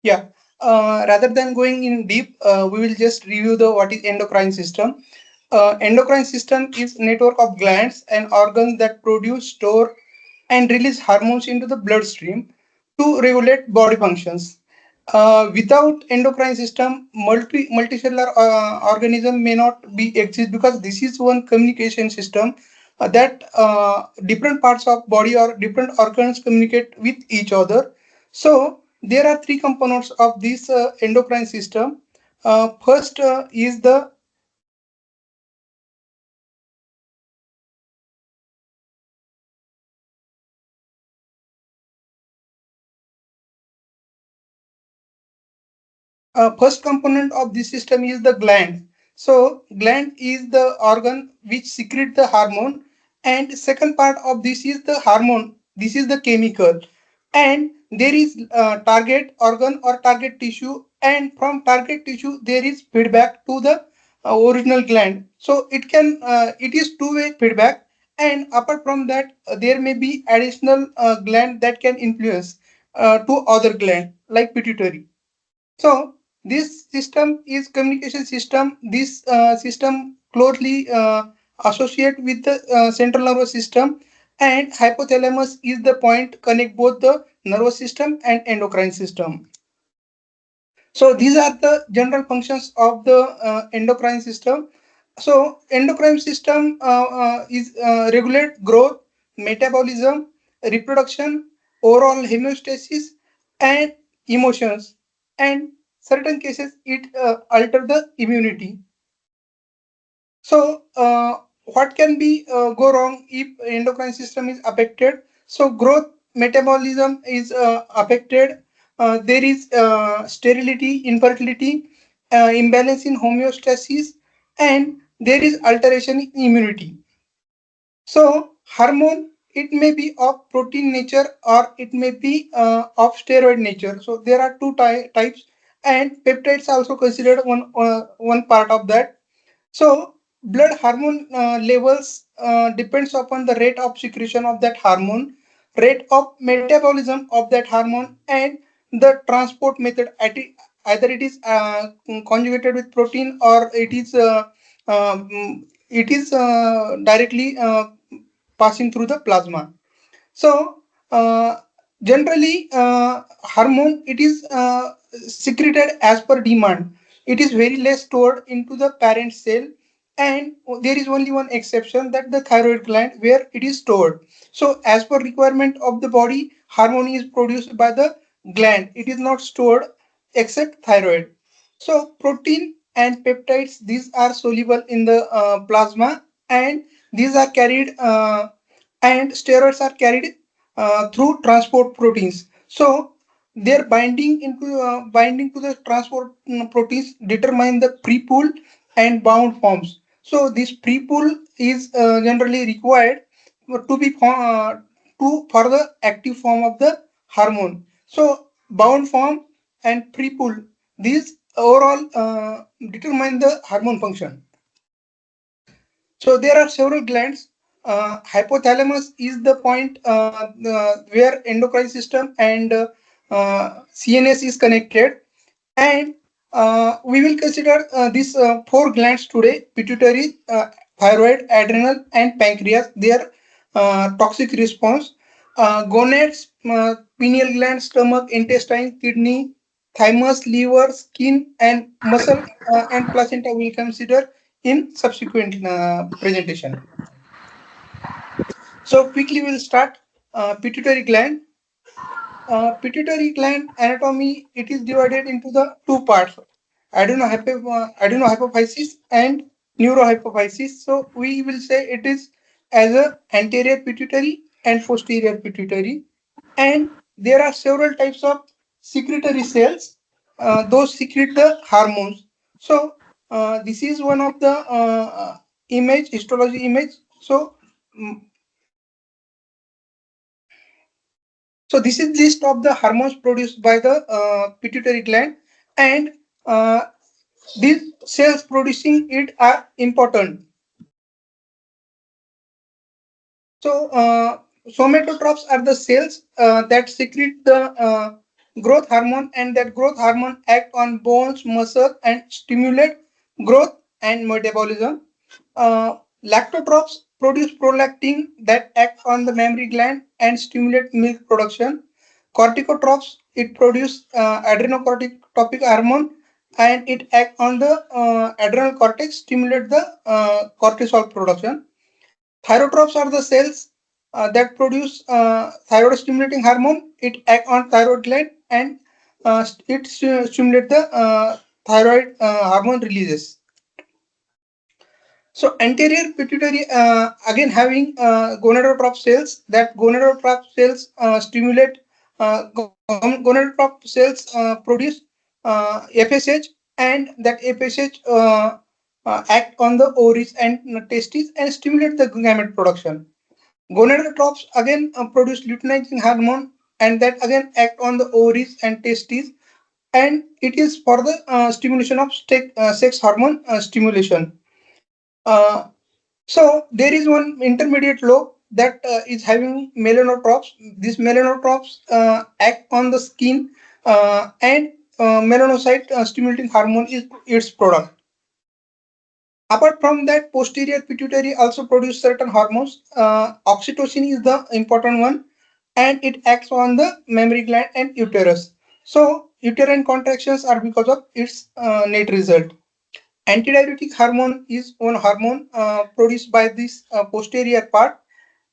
Yeah. Rather than going in deep, we will just review the what is endocrine system. Endocrine system is network of glands and organs that produce, store, and release hormones into the bloodstream to regulate body functions. Without endocrine system, multicellular organism may not be exist because this is one communication system that different parts of body or different organs communicate with each other. So there are three components of this endocrine system. First is the first component of this system is the gland. So gland is the organ which secrete the hormone, and second part of this is the hormone. This is the chemical, and there is target organ or target tissue, and from target tissue there is feedback to the original gland. So it is two-way feedback, and apart from that there may be additional gland that can influence to other gland like pituitary. So this system is communication system. This system closely associate with the central nervous system, and hypothalamus is the point connect both the nervous system and endocrine system. So these are the general functions of the endocrine system. So endocrine system is regulate growth, metabolism, reproduction, overall homeostasis, and emotions. And certain cases it alter the immunity. So what can be go wrong if endocrine system is affected? So growth metabolism is affected. There is sterility, infertility, imbalance in homeostasis, and there is alteration in immunity. So hormone, it may be of protein nature or it may be of steroid nature. So there are two types, and peptides are also considered one part of that. So blood hormone levels depends upon the rate of secretion of that hormone, rate of metabolism of that hormone, and the transport method. Either it is conjugated with protein or it is directly passing through the plasma. So generally, hormone it is secreted as per demand. It is very less stored into the parent cell, and there is only one exception, that the thyroid gland where it is stored. So as per requirement of the body, hormone is produced by the gland. It is not stored except thyroid. So protein and peptides, these are soluble in the plasma, and these are carried and steroids are carried through transport proteins. So their binding to the transport proteins determine the pre-pull and bound forms. So this pre-pull is generally required to be to for the active form of the hormone. So bound form and pre-pull, these overall determine the hormone function. So there are several glands. Hypothalamus is the point where endocrine system and CNS is connected, and we will consider these four glands today: pituitary, thyroid, adrenal, and pancreas. Their toxic response: gonads, pineal gland, stomach, intestine, kidney, thymus, liver, skin, and muscle, and placenta. We will consider in subsequent presentation. So quickly we'll start pituitary gland. Pituitary gland anatomy, it is divided into the two parts: adenohypophysis and neurohypophysis. So we will say it is as a anterior pituitary and posterior pituitary, and there are several types of secretory cells. Those secrete the hormones. So this is one of the image histology image. So mm, so this is list of the hormones produced by the pituitary gland, and uh, these cells producing it are important. So somatotrophs are the cells that secrete the growth hormone, and that growth hormone act on bones, muscle, and stimulate growth and metabolism. Lactotropes produce prolactin that act on the mammary gland and stimulate milk production. Corticotropes, it produce adrenocorticotropic hormone and it act on the adrenal cortex, stimulate the cortisol production. Thyrotropes are the cells that produce thyroid stimulating hormone. It act on thyroid gland and it stimulate the thyroid hormone releases. So anterior pituitary again having gonadotrope cells. That gonadotrope cells stimulate gonadotrope cells produce FSH, and that FSH act on the ovaries and testes and stimulate the gamete production. Gonadotropes again produce luteinizing hormone, and that again act on the ovaries and testes, and it is for the stimulation of sex hormone stimulation. Uh, so there is one intermediate lobe that is having melanotropes. These melanotropes act on the skin, and melanocyte stimulating hormone is its product. Apart from that, posterior pituitary also produce certain hormones. Oxytocin is the important one, and it acts on the mammary gland and uterus. So uterine contractions are because of its net result. Antidiuretic hormone is one hormone produced by this posterior part,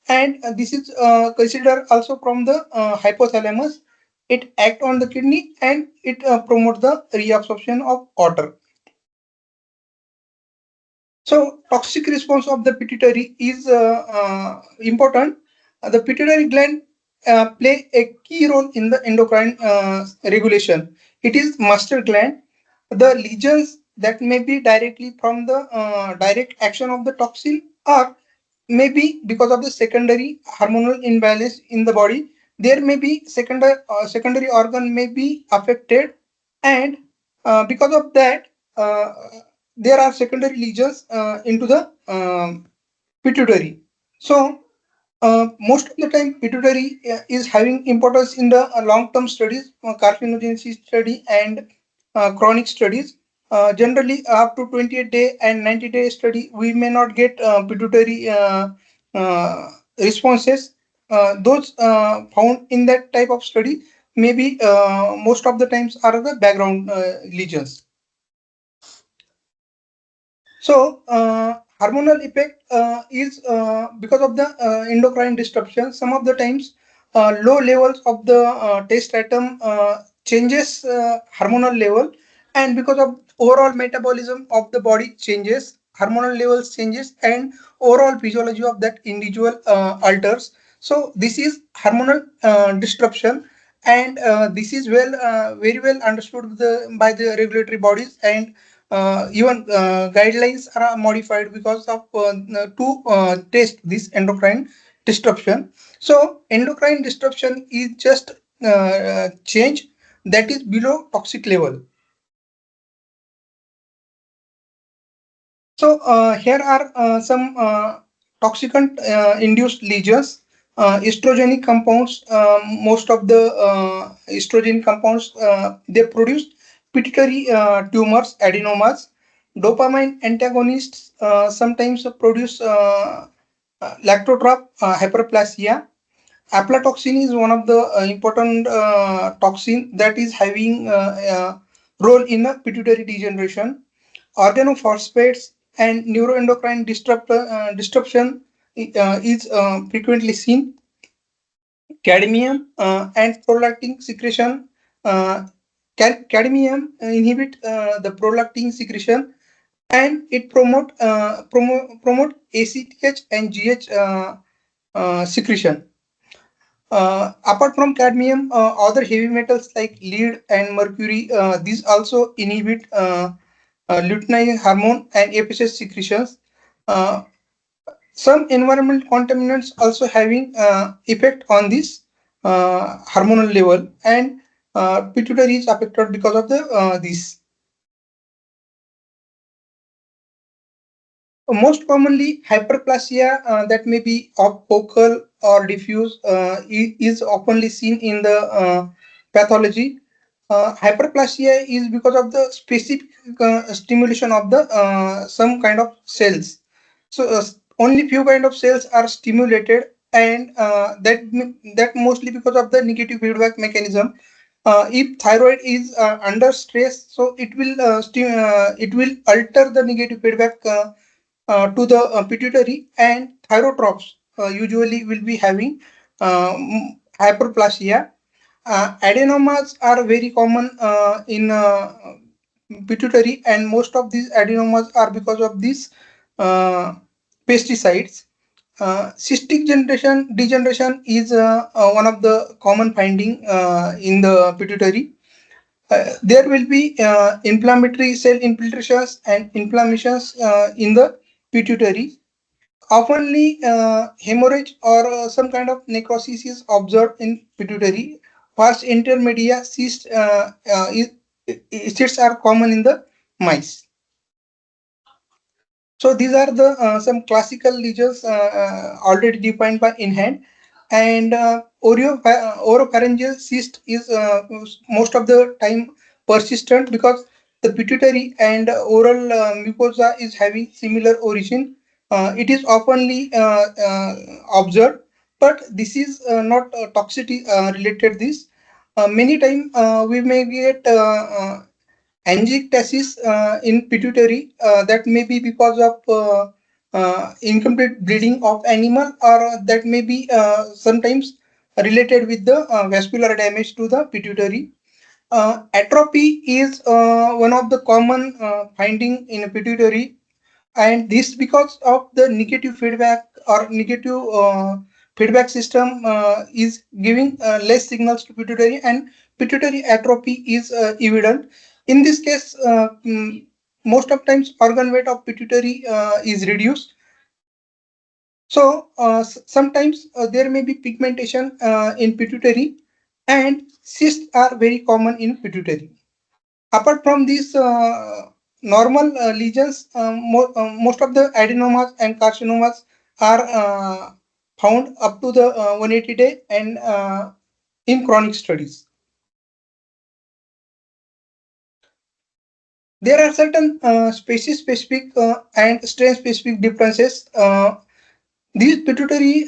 and this is considered also from the hypothalamus. It acts on the kidney and it promotes the reabsorption of water. So toxic response of the pituitary is important. The pituitary gland play a key role in the endocrine regulation. It is master gland. The lesions that may be directly from the direct action of the toxin, or maybe because of the secondary hormonal imbalance in the body. There may be secondary organ may be affected, and because of that, there are secondary lesions into the pituitary. So most of the time, pituitary is having importance in the long-term studies, carcinogenesis study, and chronic studies. Generally, up to 28-day and 90-day study, we may not get pituitary responses. Those found in that type of study maybe most of the times are the background lesions. So, hormonal effect is because of the endocrine disruption. Some of the times, low levels of the testosterone changes hormonal level, and because of overall metabolism of the body changes, hormonal levels changes, and overall physiology of that individual alters. So, this is hormonal disruption, and this is very well understood by the regulatory bodies, and even guidelines are modified because of to test this endocrine disruption. So endocrine disruption is just change that is below toxic level. So here are some toxicant induced lesions. Estrogenic compounds, most of the estrogen compounds, they produce pituitary tumors, adenomas. Dopamine antagonists sometimes produce lactotrop hyperplasia. Aflatoxin is one of the important toxin that is having role in pituitary degeneration. Organophosphates and neuroendocrine disruption is frequently seen. Cadmium and prolactin secretion. Uh, Cadmium inhibit the prolactin secretion, and it promote ACTH and GH secretion. Apart from cadmium, other heavy metals like lead and mercury, these also inhibit luteinizing hormone and FSH secretions. Uh, some environmental contaminants also having effect on this hormonal level, and pituitary is affected because of the this. Most commonly, hyperplasia that may be focal or diffuse is oftenly seen in the pathology. Hyperplasia is because of the specific stimulation of the some kind of cells. So only few kind of cells are stimulated, and that mostly because of the negative feedback mechanism. If thyroid is under stress, so it will alter the negative feedback to the pituitary, and thyrotropes usually will be having hyperplasia. Adenomas are very common in pituitary, and most of these adenomas are because of these uh, pesticides. Cystic degeneration is one of the common finding in the pituitary. There will be inflammatory cell infiltrations and inflammations in the pituitary. Oftenly, hemorrhage or some kind of necrosis is observed in pituitary. Fast intermedia cysts are common in the mice. So these are the some classical lesions already defined by in hand, and oropharyngeal cyst is most of the time persistent because the pituitary and oral mucosa is having similar origin. It is oftenly observed, but this is not toxicity related. This many time we may get angiectasis in pituitary, that may be because of incomplete bleeding of animal, or that may be sometimes related with the vascular damage to the pituitary. Atrophy is one of the common finding in pituitary, and this because of the negative feedback or negative feedback system is giving less signals to pituitary, and pituitary atrophy is evident. In this case, most of times organ weight of pituitary is reduced. So sometimes there may be pigmentation in pituitary, and cysts are very common in pituitary. Apart from these normal lesions, most of the adenomas and carcinomas are found up to the 180 day, and in chronic studies. There are certain species specific and strain specific differences. These pituitary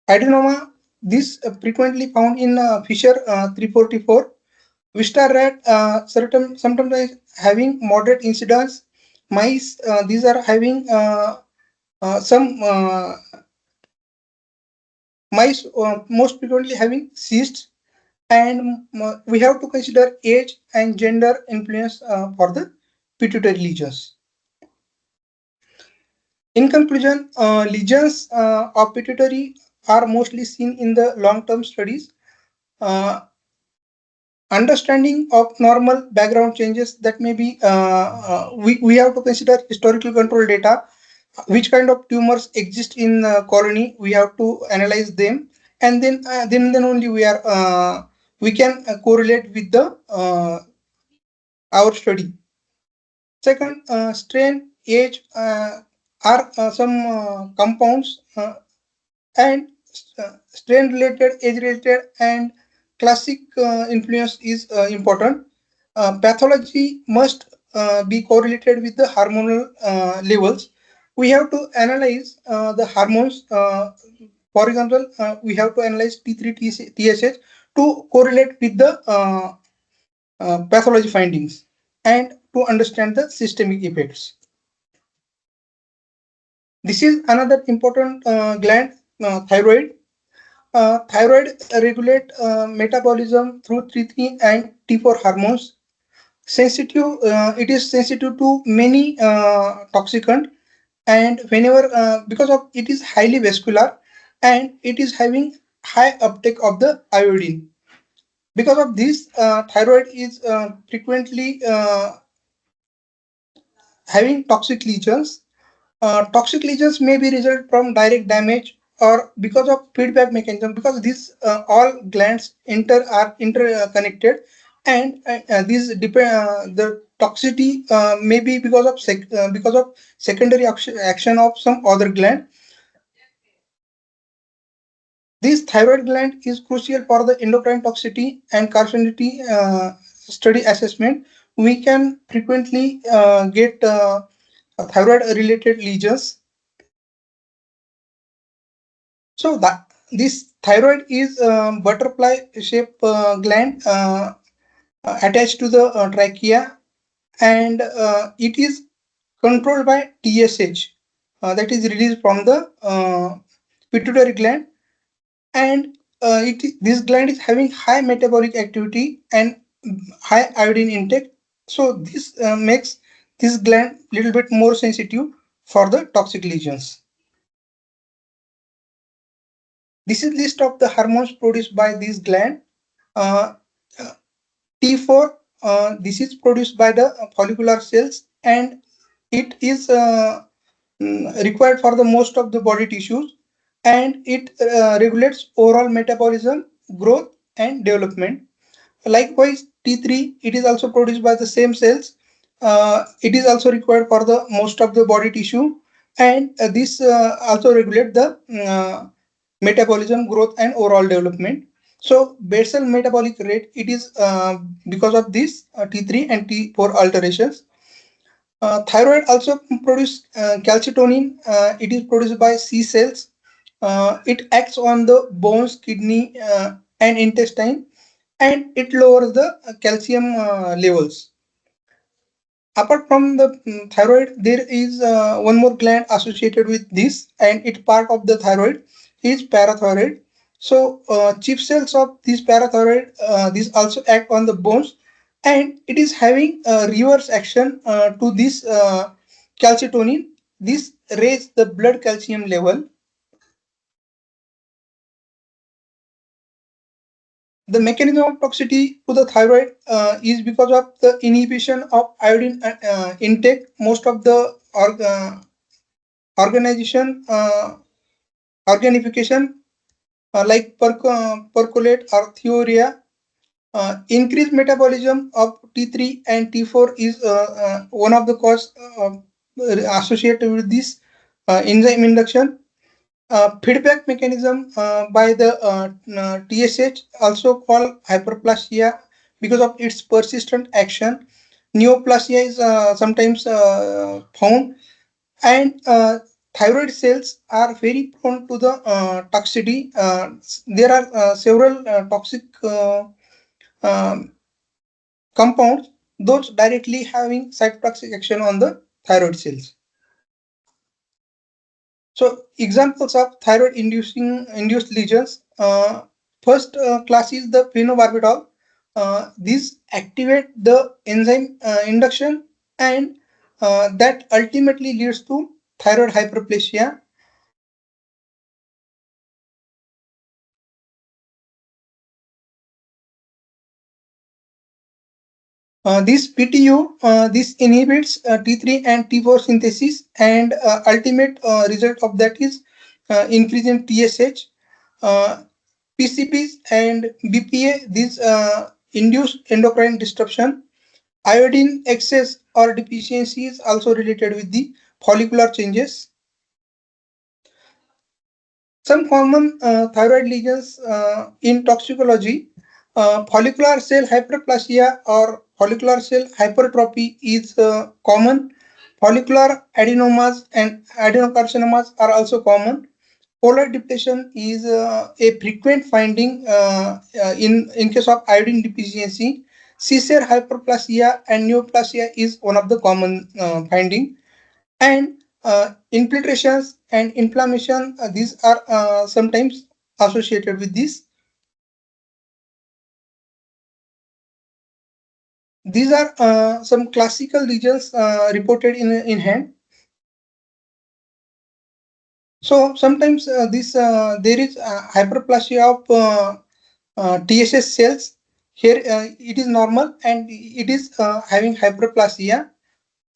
adenoma, this frequently found in Fisher 344. Vista rat, sometimes having moderate incidence. Mice, these are having some mice most frequently having cysts, and we have to consider age and gender influence for the pituitary lesions. In conclusion, lesions of pituitary are mostly seen in the long-term studies. Uh, Understanding of normal background changes, that may be we have to consider historical control data, which kind of tumors exist in colony, we have to analyze them, and then only we can correlate with the our study. Second, strain, age are some compounds, and strain related, age related, and classic influence is important. Pathology must be correlated with the hormonal levels. We have to analyze the hormones. For example, we have to analyze T3 TSH to correlate with the pathology findings, and to understand the systemic effects. This is another important gland, thyroid. Thyroid regulate metabolism through T3 and T4 hormones. It is sensitive to many toxicant, and whenever because of it is highly vascular, and it is having high uptake of the iodine. Because of this, thyroid is frequently having toxic lesions. Toxic lesions may be result from direct damage or because of feedback mechanism, because these all glands are interconnected, and the toxicity may be because of secondary action of some other gland. This thyroid gland is crucial for the endocrine toxicity and carcinogenity study assessment. We can frequently get thyroid related lesions. So that this thyroid is butterfly shaped gland attached to the trachea, and it is controlled by TSH that is released from the pituitary gland, and this gland is having high metabolic activity and high iodine intake. So this makes this gland little bit more sensitive for the toxic lesions. This is list of the hormones produced by this gland. Uh, T4, this is produced by the follicular cells, and it is required for the most of the body tissues, and it regulates overall metabolism, growth, and development. Likewise, T3, it is also produced by the same cells. It is also required for the most of the body tissue, and this also regulate the metabolism, growth, and overall development. So basal metabolic rate, it is because of this T3 and T4 alterations. Thyroid also produce calcitonin. It is produced by C cells. It acts on the bones, kidney, and intestine, and it lowers the calcium levels. Apart from the thyroid, there is one more gland associated with this, and it's part of the thyroid is parathyroid. So chief cells of this parathyroid, these also act on the bones, and it is having a reverse action to this calcitonin. This raise the blood calcium level. The mechanism of toxicity to the thyroid is because of the inhibition of iodine intake. Most of the organization organification like percolate or thiourea, increased metabolism of T3 and T4 is one of the cause associated with this enzyme induction. Feedback mechanism by the TSH, also called hyperplasia, because of its persistent action. Neoplasia is sometimes found, and thyroid cells are very prone to the toxicity. There are several toxic um, compounds, those directly having cytotoxic action on the thyroid cells. So examples of thyroid induced lesions. First class is the phenobarbital. These activate the enzyme induction, and that ultimately leads to thyroid hyperplasia. This PTU, this inhibits T3 and T4 synthesis, and ultimate result of that is increase in TSH. PCPs and BPA, these induce endocrine disruption. Iodine excess or deficiency is also related with the follicular changes. Some common thyroid lesions in toxicology, follicular cell hyperplasia or follicular cell hypertrophy is common. Follicular adenomas and adenocarcinomas are also common. Folate depletion is a frequent finding in case of iodine deficiency. Seizure hyperplasia and neoplasia is one of the common finding, and infiltrations and inflammation, these are sometimes associated with this. These are some classical lesions reported in hand. So sometimes this there is hyperplasia of TSS cells. Here it is normal, and it is having hyperplasia.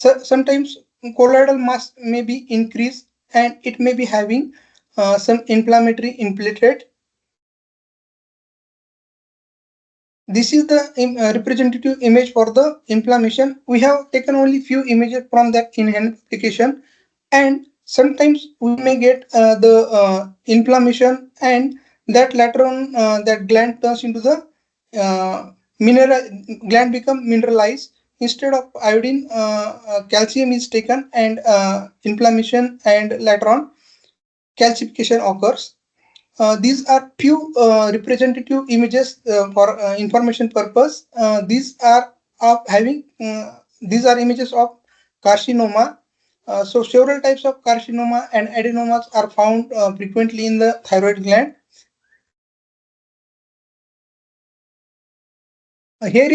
So sometimes colloidal mass may be increased, and it may be having some inflammatory infiltrate. This is the representative image for the inflammation. We have taken only few images from that in-hand application, and sometimes we may get the inflammation, and That later on, that gland turns into the mineral, gland become mineralized. Instead of iodine, calcium is taken, and inflammation, and later on calcification occurs. These are few representative images for information purpose. These are images of carcinoma. So several types of carcinoma and adenomas are found frequently in the thyroid gland. Here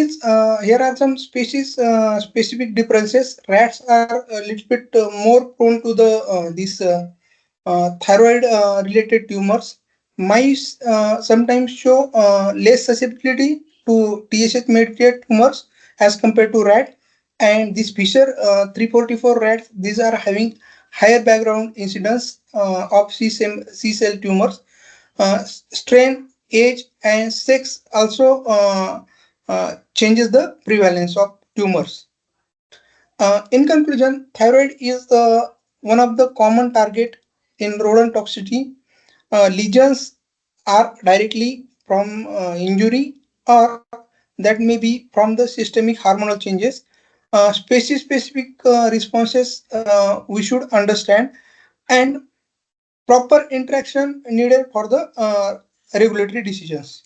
are some species specific differences. Rats are a little bit more prone to the these thyroid related tumors. Mice sometimes show less susceptibility to TSH mediated tumors as compared to rat. And this Fisher 344 rats, these are having higher background incidence of C cell tumors. Strain, age, and sex also changes the prevalence of tumors. In conclusion, thyroid is one of the common target in rodent toxicity. Lesions are directly from injury, or that may be from the systemic hormonal changes. Species-specific responses we should understand, and proper interaction needed for the regulatory decisions.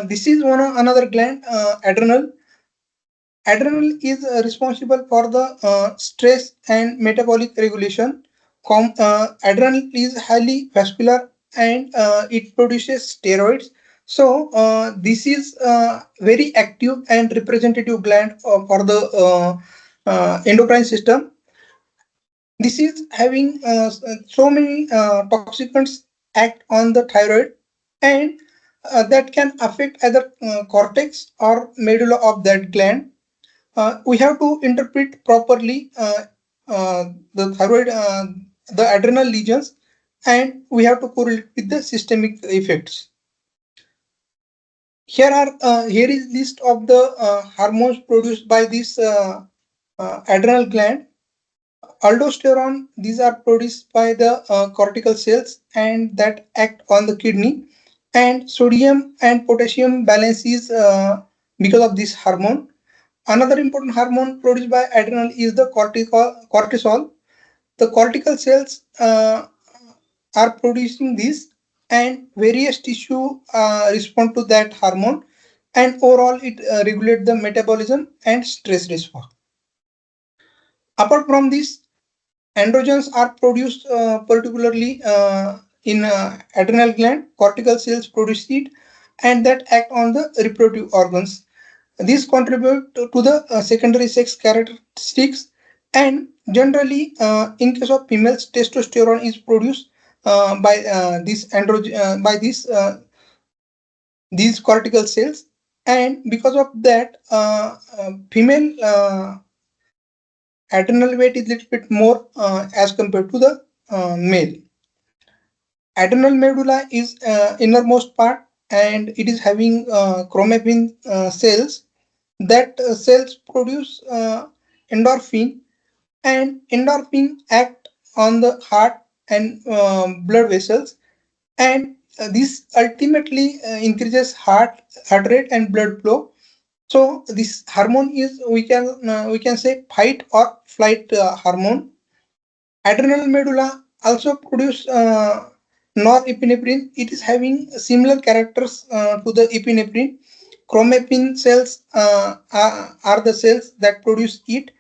This is another gland, adrenal. Adrenal is responsible for the stress and metabolic regulation. Adrenal is highly vascular, and it produces steroids. So this is very active and representative gland for the endocrine system. This is having so many toxicants act on the thyroid, and that can affect either cortex or medulla of that gland. We have to interpret properly the thyroid, the adrenal lesions, and we have to correlate with the systemic effects. Here is list of the hormones produced by this adrenal gland. Aldosterone, these are produced by the cortical cells and that act on the kidney. And sodium and potassium balance is because of this hormone. Another important hormone produced by adrenal is the cortisol. The cortical cells are producing this, and various tissue respond to that hormone, and overall it regulates the metabolism and stress response. Apart from this, androgens are produced particularly in adrenal gland. Cortical cells produce it, and that act on the reproductive organs. These contribute to the secondary sex characteristics, and generally, in case of females, testosterone is produced by these cortical cells, and because of that, female adrenal weight is little bit more as compared to the male. Adrenal medulla is innermost part, and it is having chromatin cells. That cells produce endorphin, and endorphin act on the heart and blood vessels, and this ultimately increases heart rate and blood flow. So this hormone is, we can say, fight or flight hormone. Adrenal medulla also produce norepinephrine. It is having similar characters to the epinephrine. Chromatin cells are the cells that produce it,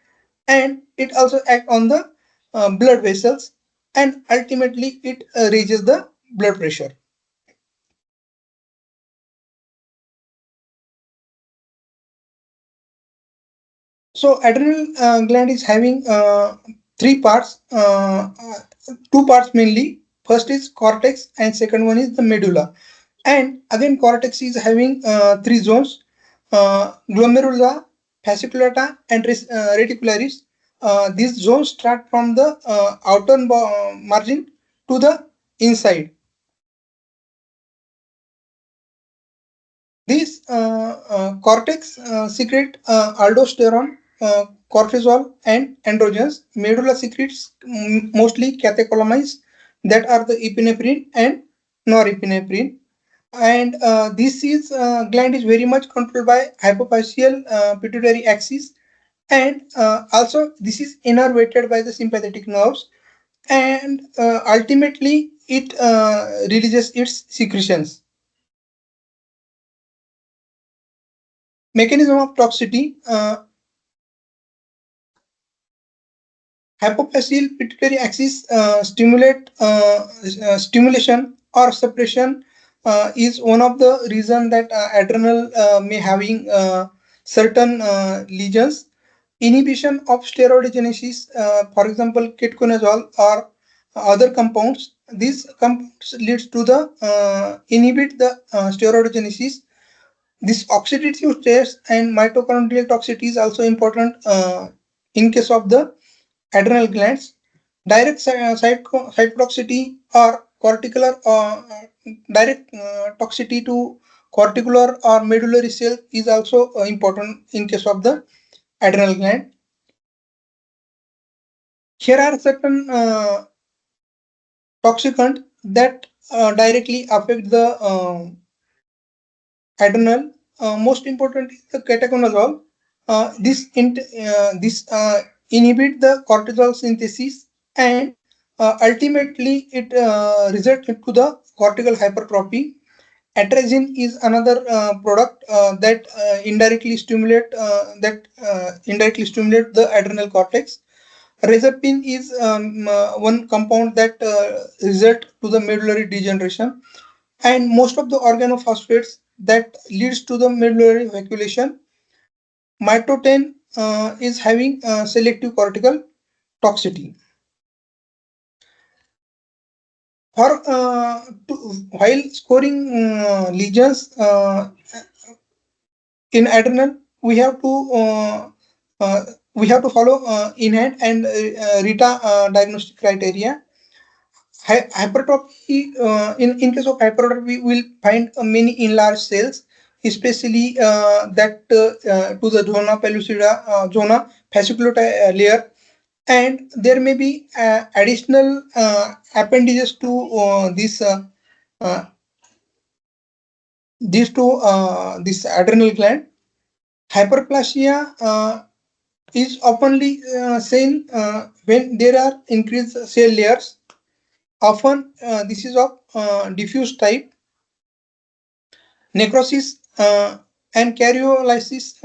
and it also act on the blood vessels, and ultimately it raises the blood pressure. So adrenal gland is having three parts, two parts mainly. First is cortex, and second one is the medulla. And again, cortex is having three zones: glomerula, fasciculata, and reticularis. These zones start from the outer margin to the inside. These cortex secrete aldosterone, cortisol, and androgens. Medulla secretes mostly catecholamines, that are the epinephrine and norepinephrine. And this is gland is very much controlled by hypophyseal pituitary axis, and also this is innervated by the sympathetic nerves, and ultimately it releases its secretions. Mechanism of toxicity. Hypophyseal pituitary axis stimulation or suppression is one of the reason that adrenal may having certain lesions. Inhibition of steroidogenesis, for example, ketoconazole or other compounds. These compounds leads to the inhibit the steroidogenesis. This oxidative stress and mitochondrial toxicity is also important in case of the adrenal glands. Direct cytotoxicity or cortical direct toxicity to cortical or medullary cell is also important in case of the adrenal gland. Here are certain toxicants that directly affect the adrenal. Most important is the ketoconazole. This inhibit the cortisol synthesis, and ultimately it results into the cortical hypertrophy. Atrazine is another product that indirectly stimulate the adrenal cortex. Rezapine is one compound that result to the medullary degeneration, and most of the organophosphates that leads to the medullary vacuolation. Mitoten is having selective cortical toxicity. For while scoring lesions in adrenal, we have to follow in hand and RITA diagnostic criteria. Hypertrophy, in case of hypertrophy, we will find many enlarged cells, especially that to the zona pellucida, zona fasciculata layer, and there may be additional appendages to uh, this adrenal gland. Hyperplasia is oftenly seen when there are increased cell layers. Often this is of diffuse type. Necrosis and karyolysis.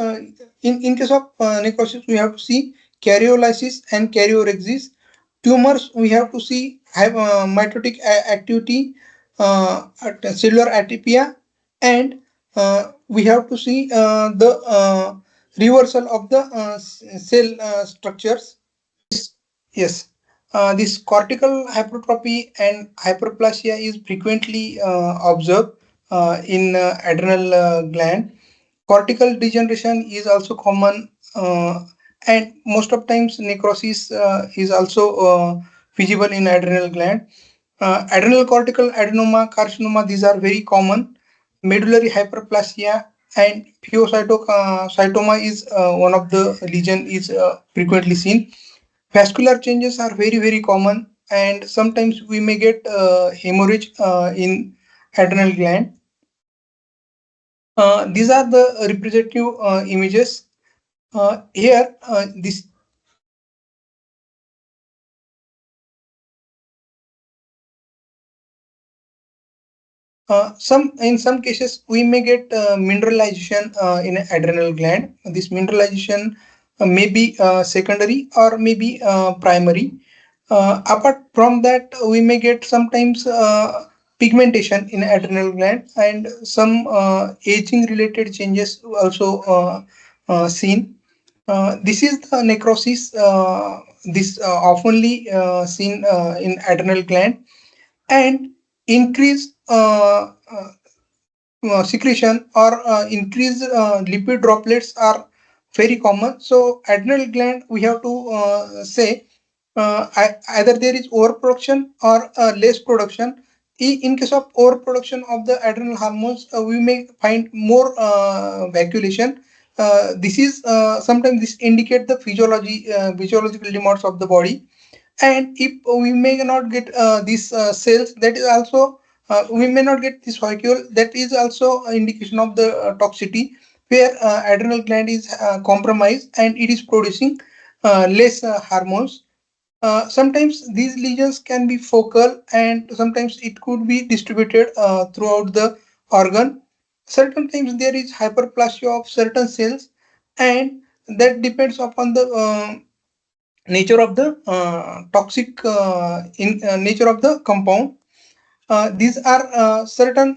In case of necrosis, we have to see karyolysis and karyorrhexis. Tumors, we have to see have mitotic activity, cellular atypia, and we have to see the reversal of the cell structures. Yes, this cortical hypertrophy and hyperplasia is frequently observed in adrenal gland. Cortical degeneration is also common, and most of times necrosis is also visible in adrenal gland. Adrenal cortical adenoma, carcinoma, these are very common. Medullary hyperplasia and pheocytoma is one of the lesion is frequently seen. Vascular changes are very common, and sometimes we may get hemorrhage in adrenal gland. These are the representative images. Here, this some cases we may get mineralization in adrenal gland. This mineralization may be secondary or maybe primary. Apart from that, we may get sometimes pigmentation in adrenal gland, and some aging related changes also seen. This is the necrosis. This oftenly seen in adrenal gland, and increase secretion or increased lipid droplets are very common. So adrenal gland, we have to say either there is overproduction or less production. In case of overproduction of the adrenal hormones, we may find more vacuolation. This is sometimes this indicate the physiological demands of the body. And if we may not get these cells, that is also we may not get this follicle, that is also an indication of the toxicity, where adrenal gland is compromised and it is producing less hormones. Sometimes these lesions can be focal and sometimes it could be distributed throughout the organ. Certain times there is hyperplasia of certain cells, and that depends upon the nature of the toxic in nature of the compound. These are certain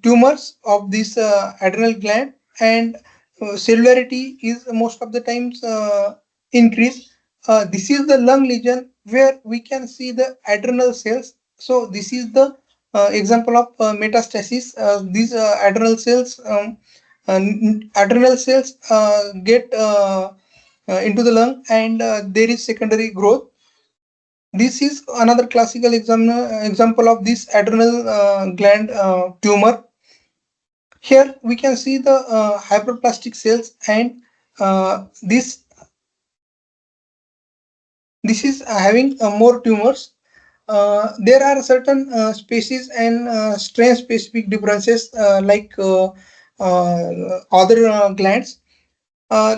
tumors of this adrenal gland, and cellularity is most of the times increased. This is the lung lesion where we can see the adrenal cells. So this is the example of metastasis. These adrenal cells get into the lung, and there is secondary growth. This is another classical example of this adrenal gland tumor. Here we can see the hyperplastic cells, and this is having more tumors. There are certain species and strain specific differences other glands.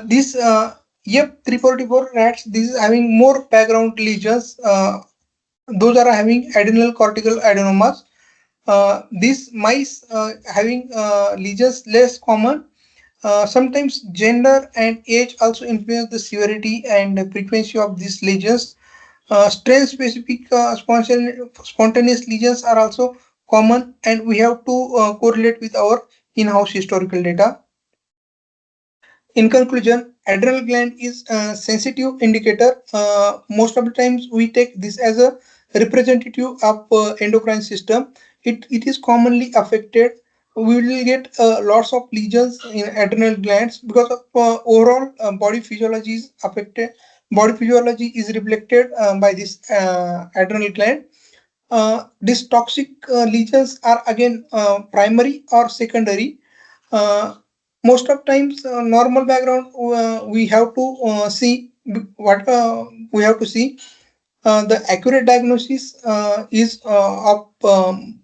This Yep, 344 rats, this is having more background lesions. Those are having adrenal cortical adenomas. These mice having lesions less common. Sometimes gender and age also influence the severity and frequency of these lesions. Strain specific spontaneous lesions are also common, and we have to correlate with our in-house historical data. In conclusion, adrenal gland is a sensitive indicator. Most of the times we take this as a representative of endocrine system. It is commonly affected. We will get lots of lesions in adrenal glands because of overall body physiology is affected. Body physiology is reflected by this adrenal gland. These toxic lesions are again primary or secondary. Uh, Most of times, normal background we have to see what we have to see. The accurate diagnosis is of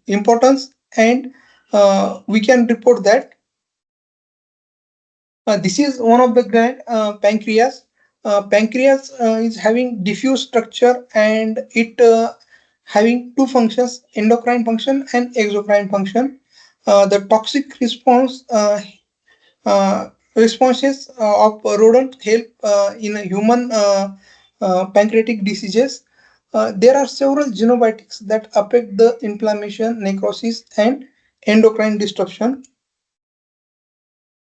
importance, and we can report that. This is one of the gland, pancreas. Pancreas is having diffuse structure, and it having two functions: endocrine function and exocrine function. The toxic responses of rodent help in human pancreatic diseases. There are several xenobiotics that affect the inflammation, necrosis, and endocrine disruption.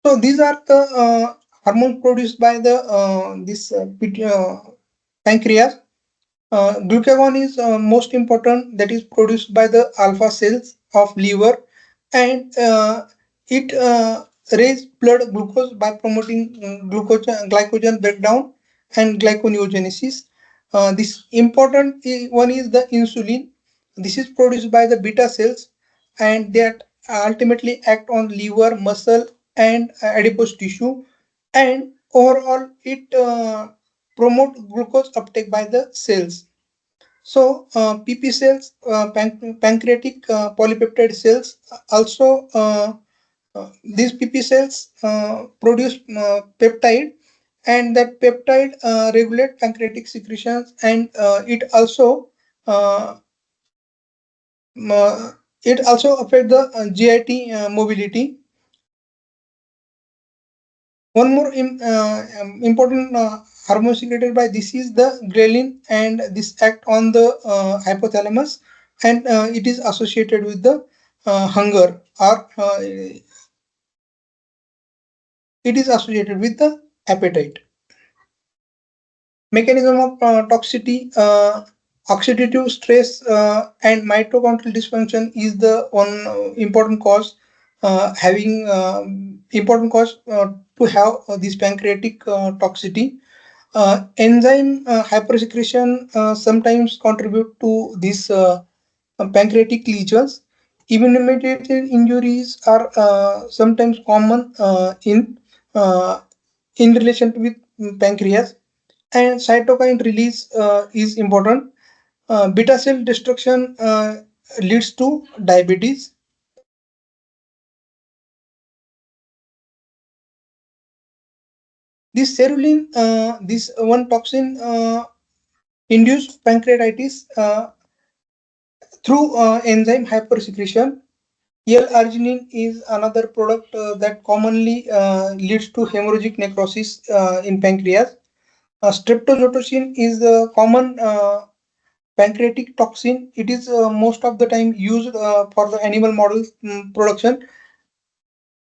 So these are the hormones produced by the pancreas. Glucagon is most important, that is produced by the alpha cells of liver, and it raise blood glucose by promoting glycogen breakdown and glyconeogenesis. This important one is the insulin. This is produced by the beta cells, and that ultimately act on liver, muscle, and adipose tissue, and overall it promote glucose uptake by the cells. So PP cells, pancreatic polypeptide cells, also these PP cells produce peptide, and that peptide regulate pancreatic secretions, and uh, it also affect the GIT mobility. One more important hormone secreted by this is the ghrelin, and this act on the hypothalamus, and it is associated with the hunger, or it is associated with the appetite. Mechanism of toxicity, oxidative stress, and mitochondrial dysfunction is the one important cause, having important cause to have this pancreatic toxicity. Enzyme hypersecretion sometimes contribute to these pancreatic lesions. Immune-mediated injuries are sometimes common uh, in relation with pancreas. And cytokine release is important. Beta cell destruction leads to diabetes. This cerulin, this one toxin induce pancreatitis through enzyme hypersecretion. L-arginine is another product that commonly leads to hemorrhagic necrosis in pancreas. Streptozotocin is a common pancreatic toxin. It is most of the time used for the animal model production.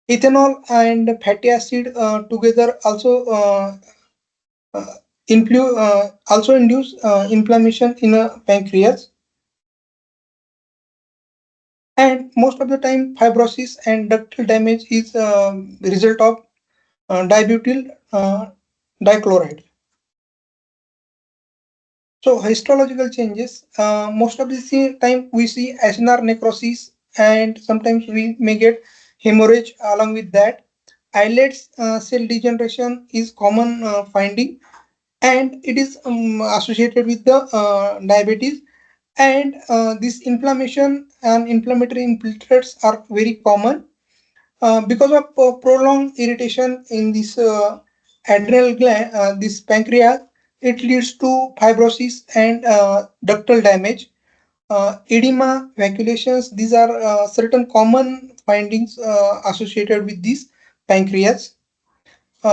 Ethanol and fatty acid together uh, also induce inflammation in a pancreas. And most of the time, fibrosis and ductal damage is the result of dibutyl dichloride. So histological changes, most of the time we see acinar necrosis, and sometimes we may get hemorrhage along with that. Islets cell degeneration is common finding, and it is associated with the diabetes. And this inflammation and inflammatory infiltrates are very common. Because of prolonged irritation in this adrenal gland, this pancreas, it leads to fibrosis and ductal damage. Edema, vacuolations, these are certain common findings associated with this pancreas.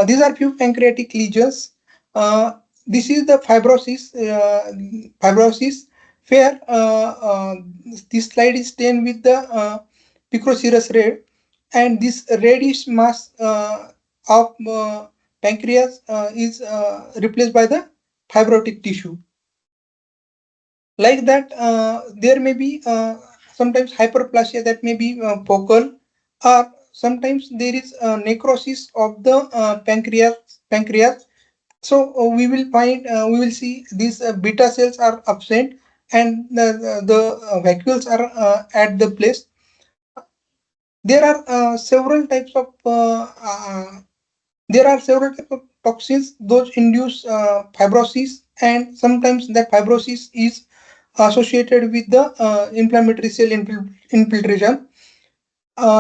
These are few pancreatic lesions. This is the fibrosis where this slide is stained with the picrocerous red, and this reddish mass of pancreas is replaced by the fibrotic tissue. Like that, there may be sometimes hyperplasia that may be focal, or sometimes there is necrosis of the pancreas. So we will see these beta cells are absent, and the vacuoles are at the place. There are several types of toxins those induce fibrosis, and sometimes that fibrosis is associated with the inflammatory cell infiltration.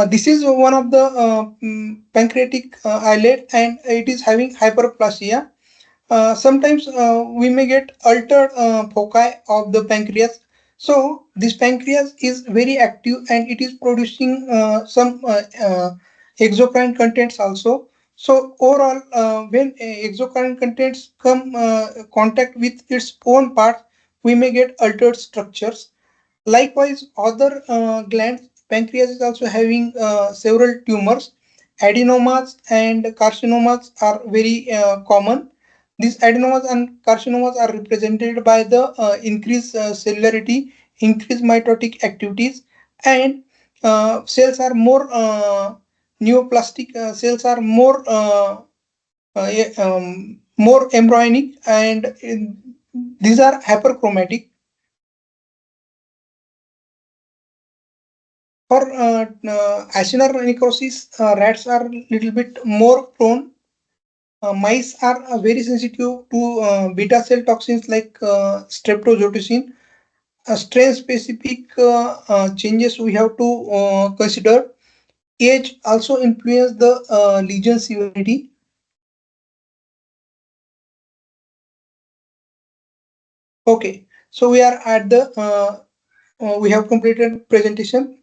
This is one of the pancreatic islet, and it is having hyperplasia. Sometimes we may get altered foci of the pancreas. So this pancreas is very active, and it is producing some exocrine contents also. So overall, when exocrine contents come contact with its own parts, we may get altered structures. Likewise, other glands, pancreas is also having several tumors. Adenomas and carcinomas are very common. These adenomas and carcinomas are represented by the increased cellularity, increased mitotic activities, and cells are more neoplastic. Cells are more embryonic, and these are hyperchromatic. For acinar necrosis, rats are little bit more prone. Mice are very sensitive to beta cell toxins like streptozotocin. Strain specific changes we have to consider. Age also influence the lesion severity. Okay, so we are at the we have completed presentation.